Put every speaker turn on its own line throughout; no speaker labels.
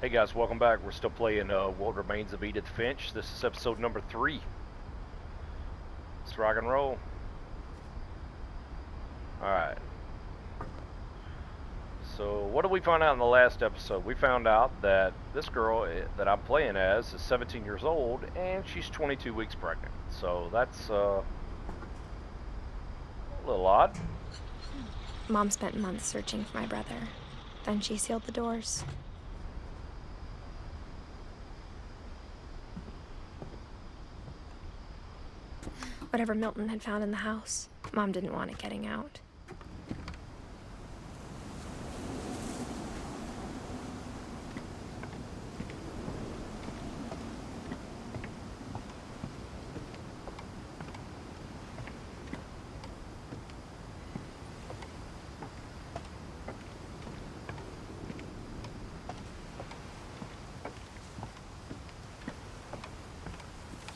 Hey guys, welcome back. We're still playing Remains of Edith Finch. This is episode number 3. Let's rock and roll. Alright. So, what did we find out in the last episode? We found out that this girl that I'm playing as is 17 years old and she's 22 weeks pregnant. So, that's a little odd.
Mom spent months searching for my brother. Then she sealed the doors. Whatever Milton had found in the house, Mom didn't want it getting out.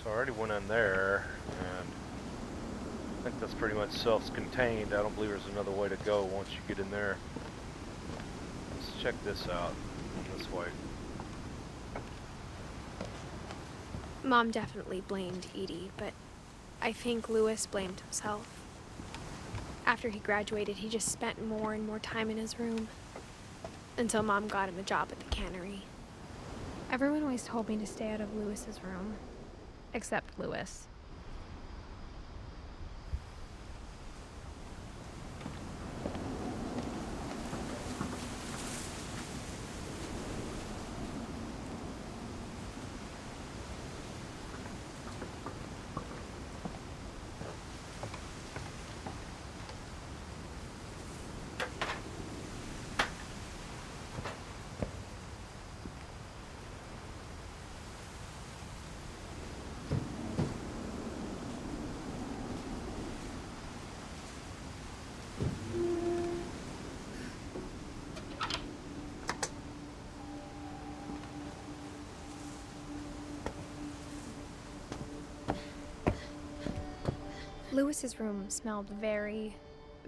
So, I already went in there, and I think that's pretty much self-contained. I don't believe there's another way to go once you get in there. Let's check this out. This way.
Mom definitely blamed Edie, but I think Lewis blamed himself. After he graduated, he just spent more and more time in his room. Until Mom got him a job at the cannery. Everyone always told me to stay out of Lewis's room. Except Lewis. Lewis's room smelled very,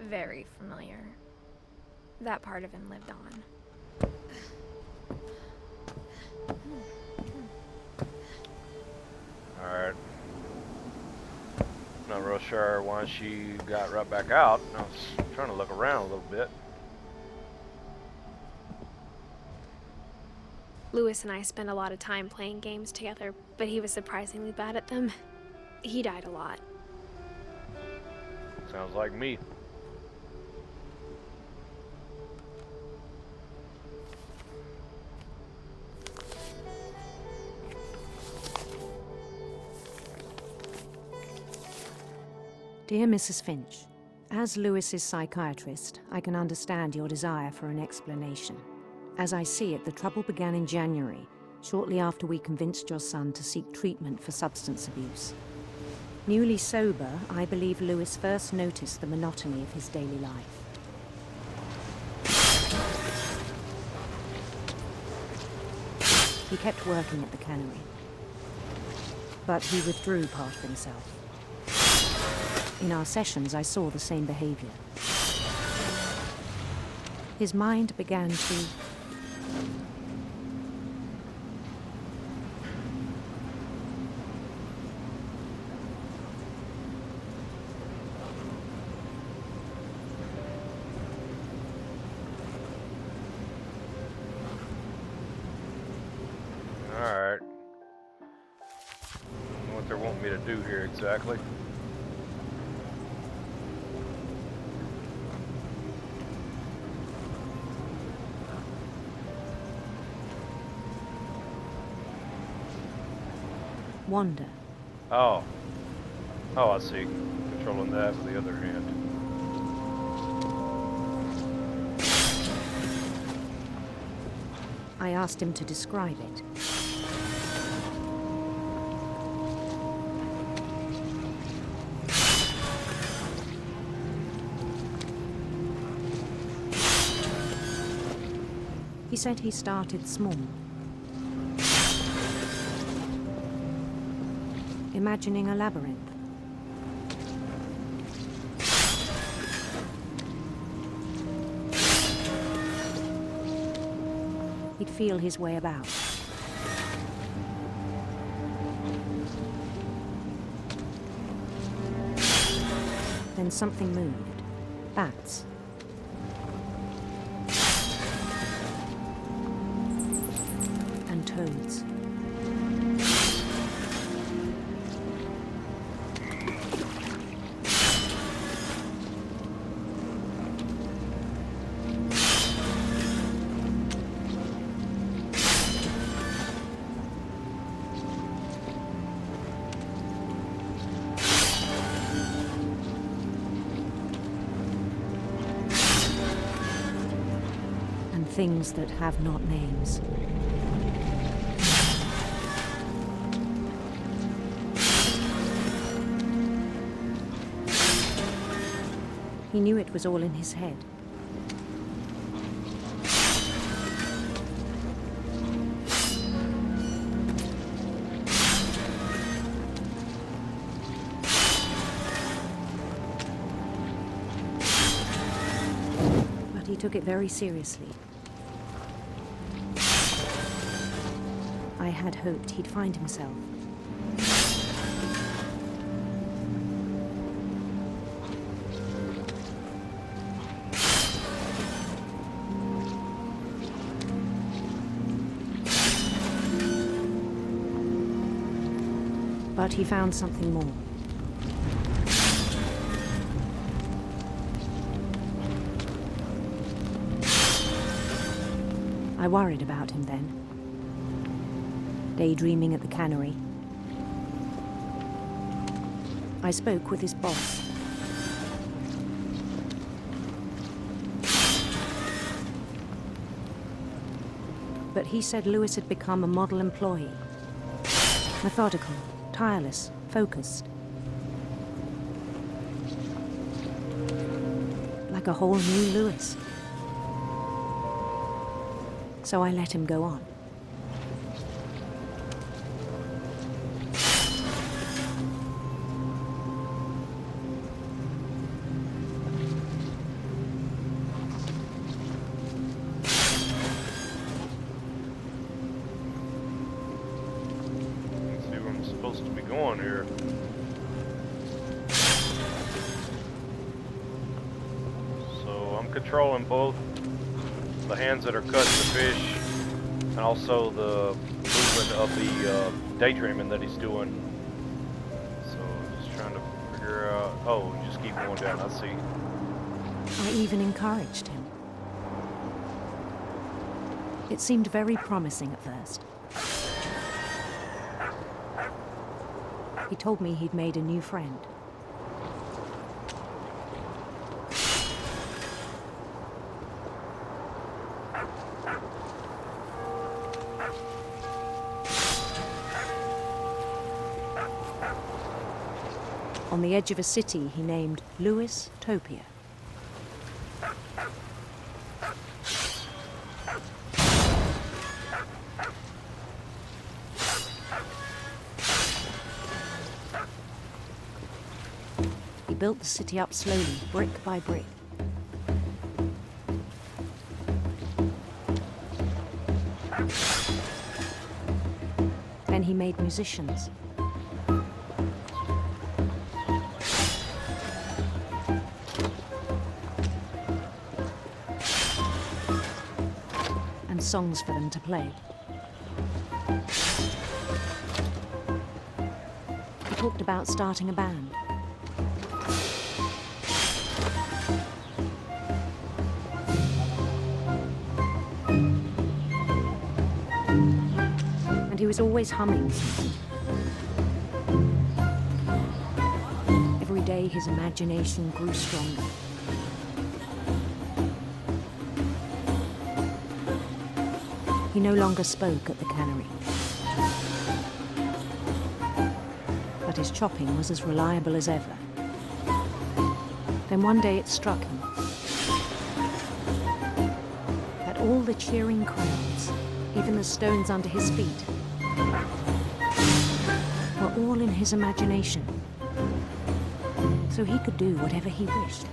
very familiar. That part of him lived on.
Alright. Not real sure why she got right back out. I was trying to look around a little bit.
Lewis and I spent a lot of time playing games together, but he was surprisingly bad at them. He died a lot.
Sounds like me.
Dear Mrs. Finch, as Lewis's psychiatrist, I can understand your desire for an explanation. As I see it, the trouble began in January, shortly after we convinced your son to seek treatment for substance abuse. Newly sober, I believe Lewis first noticed the monotony of his daily life. He kept working at the cannery, but he withdrew part of himself. In our sessions, I saw the same behavior. His mind began to...
Alright. What they're wanting me to do here exactly.
wander.
Oh. Oh, I see. Controlling that with the other hand.
I asked him to describe it. He said he started small, imagining a labyrinth. He'd feel his way about. Then something moved. Bats. And toads. Things that have not names. He knew it was all in his head. But he took it very seriously. I had hoped he'd find himself. But he found something more. I worried about him then. Daydreaming at the cannery. I spoke with his boss. But he said Lewis had become a model employee. Methodical, tireless, focused. Like a whole new Lewis. So I let him go on.
Supposed to be going here. So I'm controlling both the hands that are cutting the fish and also the movement of the daydreaming that he's doing. So just trying to figure out. Oh, just keep going down. I see.
I even encouraged him. It seemed very promising at first. He told me he'd made a new friend. On the edge of a city he named Lewis Topia. He built the city up slowly, brick by brick. Then he made musicians. And songs for them to play. He talked about starting a band. He was always humming something. Every day his imagination grew stronger. He no longer spoke at the cannery. But his chopping was as reliable as ever. Then one day it struck him that all the cheering crowds, even the stones under his feet, were all in his imagination, so he could do whatever he wished.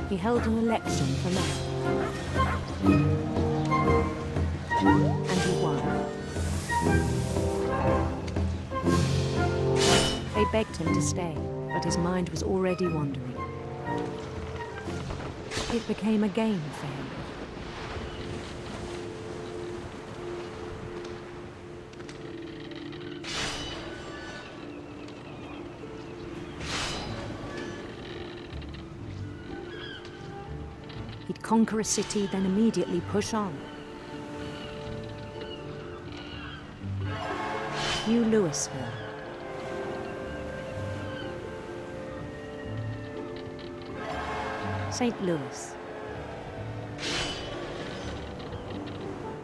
He held an election for mayor. And he won. They begged him to stay, but his mind was already wandering. It became a game for him. He'd conquer a city, then immediately push on. New Louisville. St. Louis.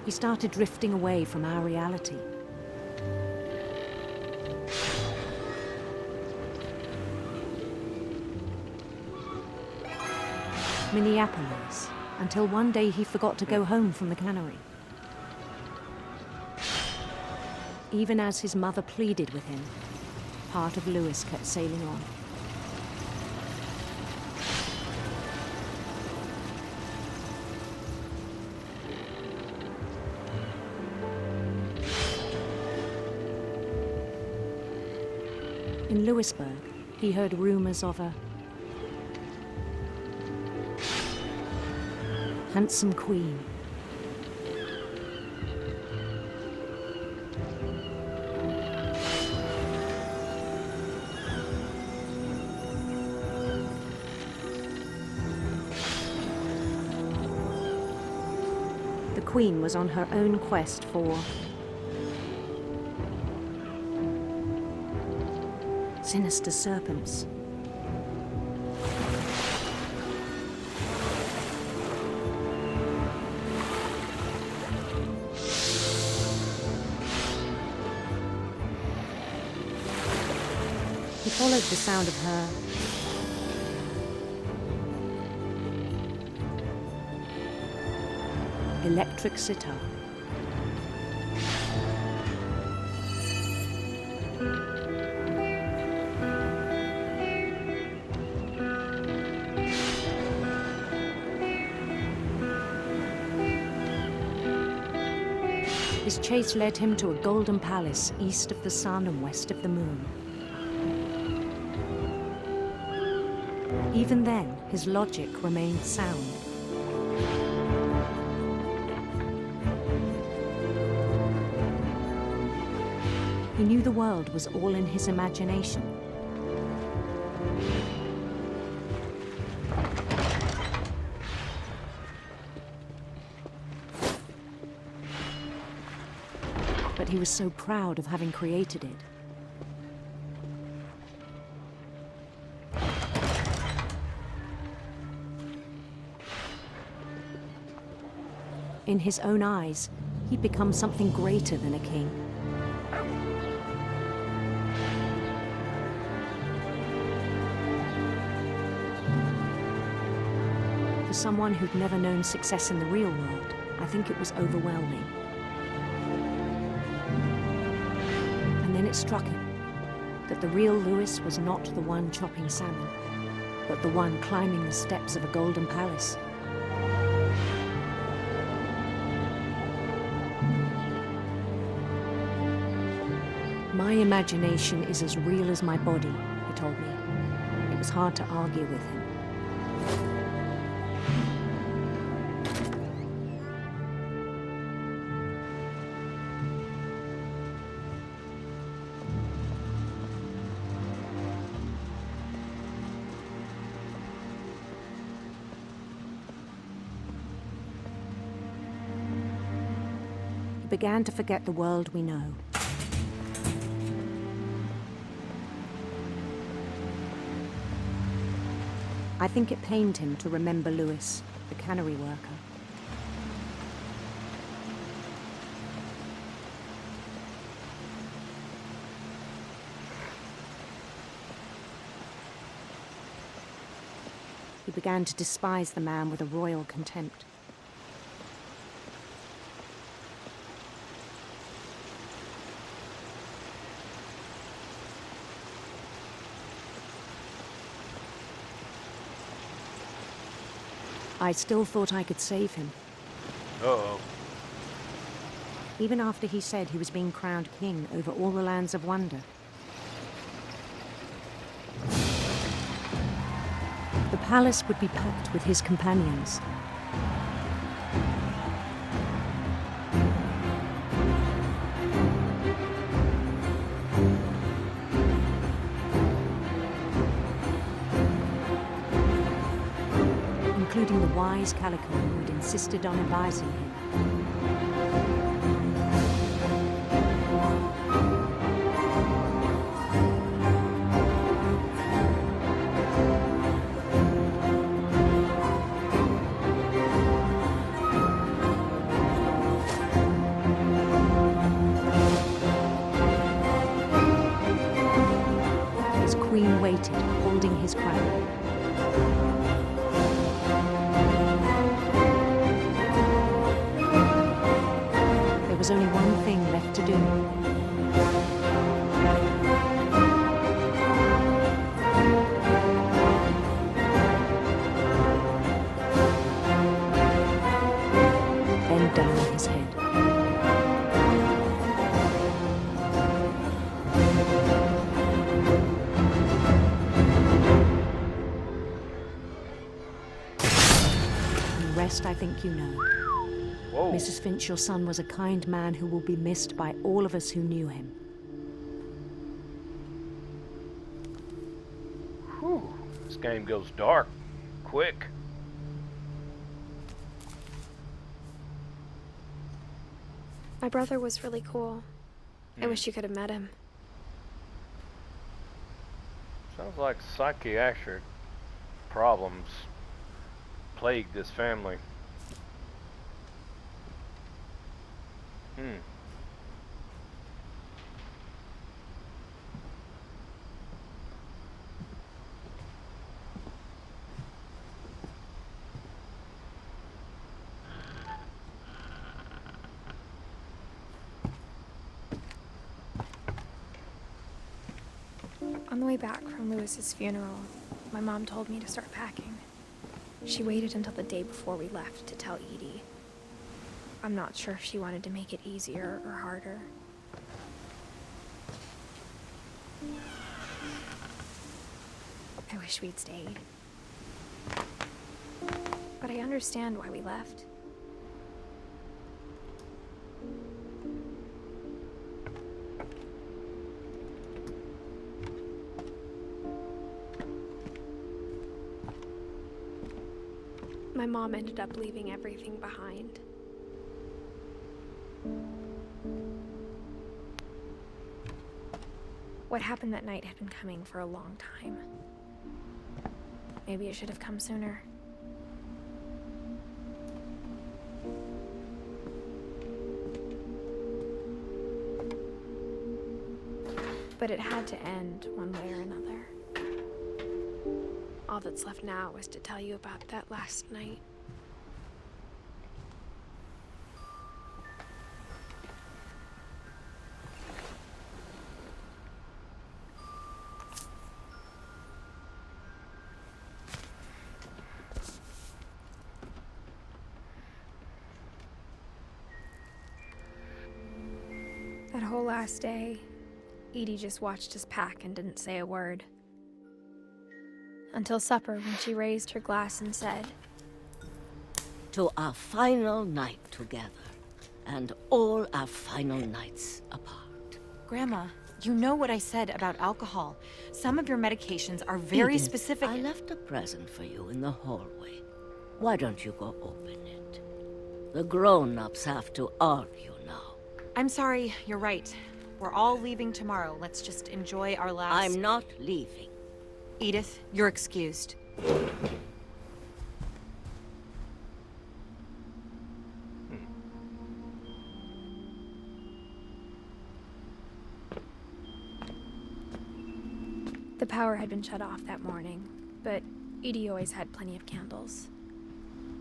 He started drifting away from our reality. Minneapolis, until one day he forgot to go home from the cannery. Even as his mother pleaded with him, part of Louis kept sailing on. In Louisburg, he heard rumors of a handsome queen. The queen was on her own quest for sinister serpents. He followed the sound of her electric sitar. His chase led him to a golden palace east of the sun and west of the moon. Even then, his logic remained sound. He knew the world was all in his imagination. But he was so proud of having created it. In his own eyes, he'd become something greater than a king. For someone who'd never known success in the real world, I think it was overwhelming. And then it struck him that the real Louis was not the one chopping salmon, but the one climbing the steps of a golden palace. My imagination is as real as my body, he told me. It was hard to argue with him. He began to forget the world we know. I think it pained him to remember Louis, the cannery worker. He began to despise the man with a royal contempt. I still thought I could save him.
Uh-oh.
Even after he said he was being crowned king over all the lands of wonder. The palace would be packed with his companions. Including the wise Calico who'd insisted on advising him. His queen waited, holding his crown. There was only one thing left to do. Bend down his head. The rest I think you know.
Whoa.
Mrs. Finch, your son was a kind man who will be missed by all of us who knew him.
Whew. This game goes dark quick.
My brother was really cool. I wish you could have met him.
Sounds like psychiatric problems plague this family.
On the way back from Lewis's funeral, my mom told me to start packing. She waited until the day before we left to tell Edie. I'm not sure if she wanted to make it easier or harder. I wish we'd stayed. But I understand why we left. My mom ended up leaving everything behind. What happened that night had been coming for a long time. Maybe it should have come sooner. But it had to end one way or another. All that's left now is to tell you about that last night. That whole last day, Edie just watched us pack and didn't say a word. Until supper, when she raised her glass and said,
"To our final night together, and all our final nights apart."
Grandma, you know what I said about alcohol. Some of your medications are very
Edith,
specific.
I left a present for you in the hallway. Why don't you go open it? The grown-ups have to argue now.
I'm sorry, you're right. We're all leaving tomorrow. Let's just enjoy our last...
I'm not leaving.
Edith, you're excused.
The power had been shut off that morning, but Edie always had plenty of candles.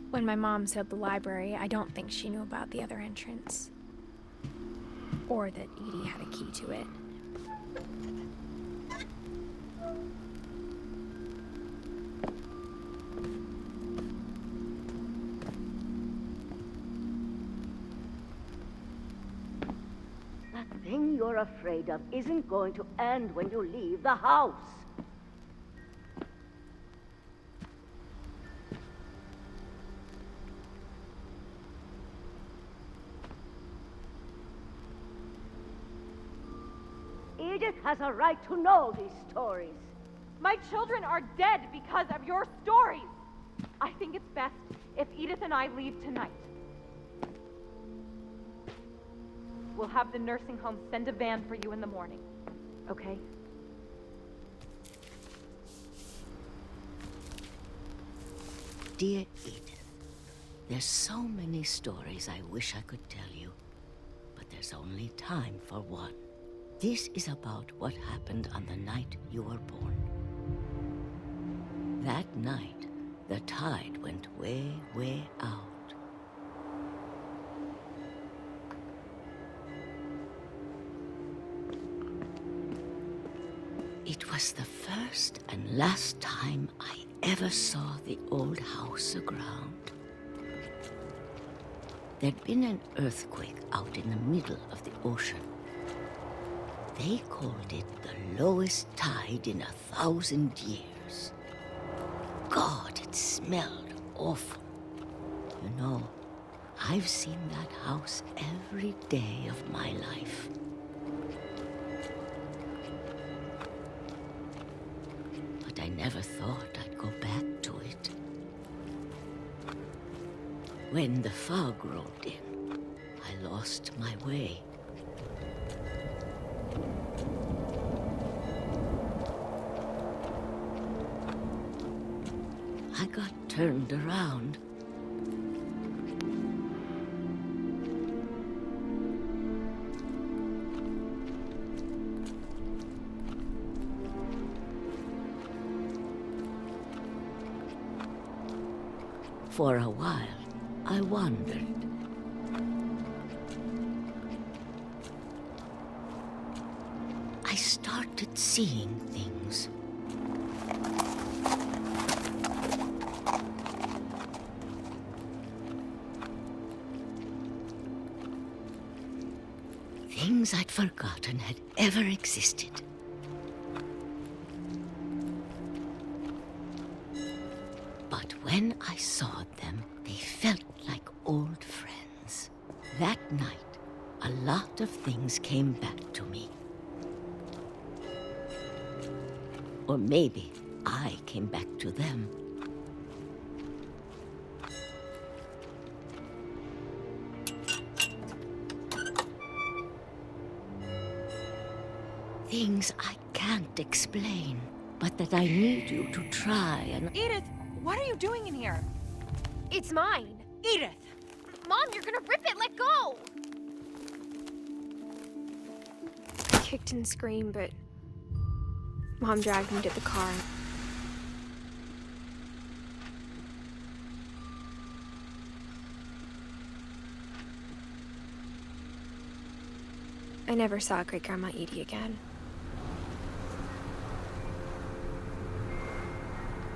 When my mom sealed the library, I don't think she knew about the other entrance. Or that Edie had a key to it.
thing you're afraid of isn't going to end when you leave the house. Edith has a right to know these stories.
My children are dead because of your stories. I think it's best if Edith and I leave tonight. We'll have the nursing home send a van for you in the morning, okay?
Dear Edith, there's so many stories I wish I could tell you, but there's only time for one. This is about what happened on the night you were born. That night, the tide went way, way out. It was the first and last time I ever saw the old house aground. There'd been an earthquake out in the middle of the ocean. They called it the lowest tide in 1,000 years. God, it smelled awful. You know, I've seen that house every day of my life. But I never thought I'd go back to it. When the fog rolled in, I lost my way. I got turned around. For a while, I wandered. I started seeing things. Things I'd forgotten had ever existed. But when I saw them, they felt like old friends. That night, a lot of things came back to me. Or maybe I came back to them. Things I can't explain, but that I need you to try and...
Edith, what are you doing in here?
It's mine.
Edith!
Mom, you're gonna rip it! Let go! I kicked and screamed, but Mom dragged me to the car. I never saw Great-Grandma Edie again.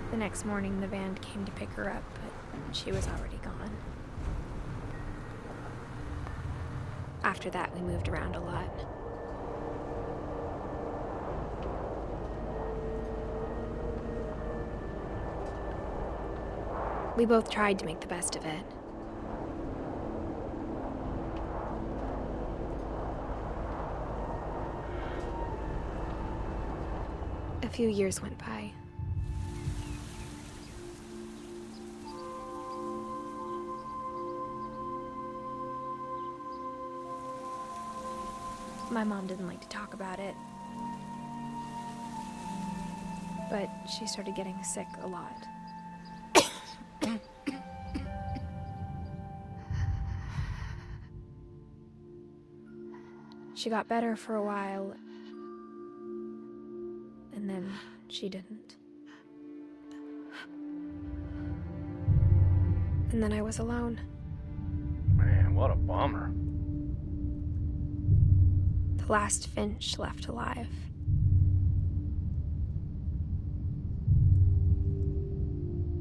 The next morning, the van came to pick her up, but she was already gone. After that, we moved around a lot. We both tried to make the best of it. A few years went by. My mom didn't like to talk about it, but she started getting sick a lot. She got better for a while, and then she didn't. And then I was alone.
Man, what a bummer.
The last Finch left alive.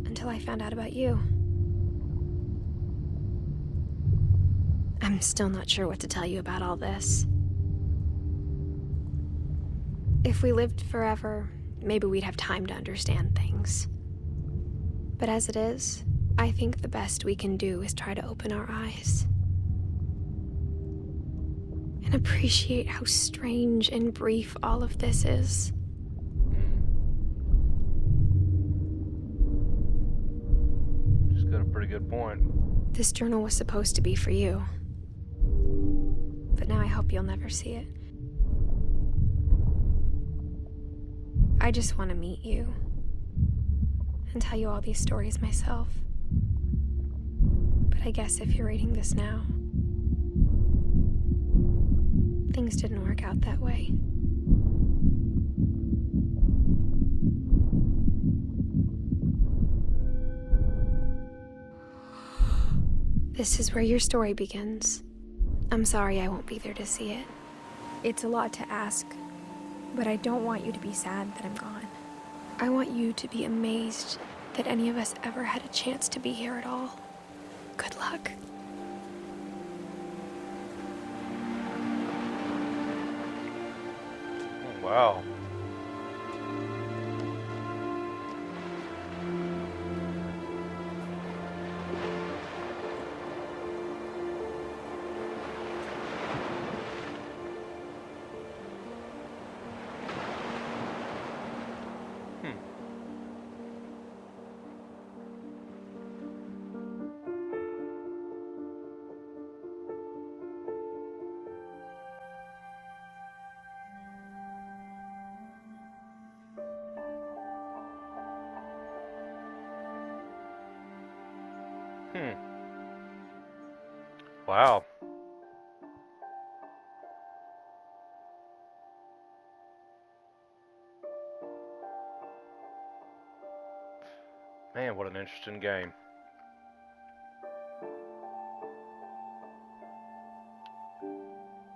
Until I found out about you. I'm still not sure what to tell you about all this. If we lived forever, maybe we'd have time to understand things. But as it is, I think the best we can do is try to open our eyes. And appreciate how strange and brief all of this is.
She's got a pretty good point.
This journal was supposed to be for you. But now I hope you'll never see it. I just want to meet you. And tell you all these stories myself. But I guess if you're reading this now, things didn't work out that way. This is where your story begins. I'm sorry I won't be there to see it. It's a lot to ask, but I don't want you to be sad that I'm gone. I want you to be amazed that any of us ever had a chance to be here at all. Good luck.
Oh, wow. Wow. Man, what an interesting game.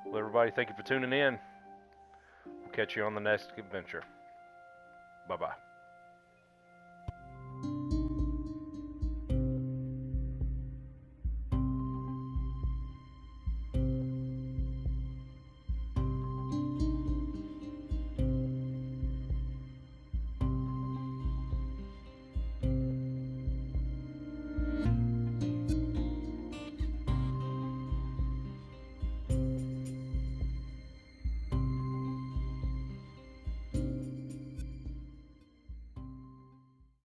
Well, everybody, thank you for tuning in. We'll catch you on the next adventure. Bye-bye.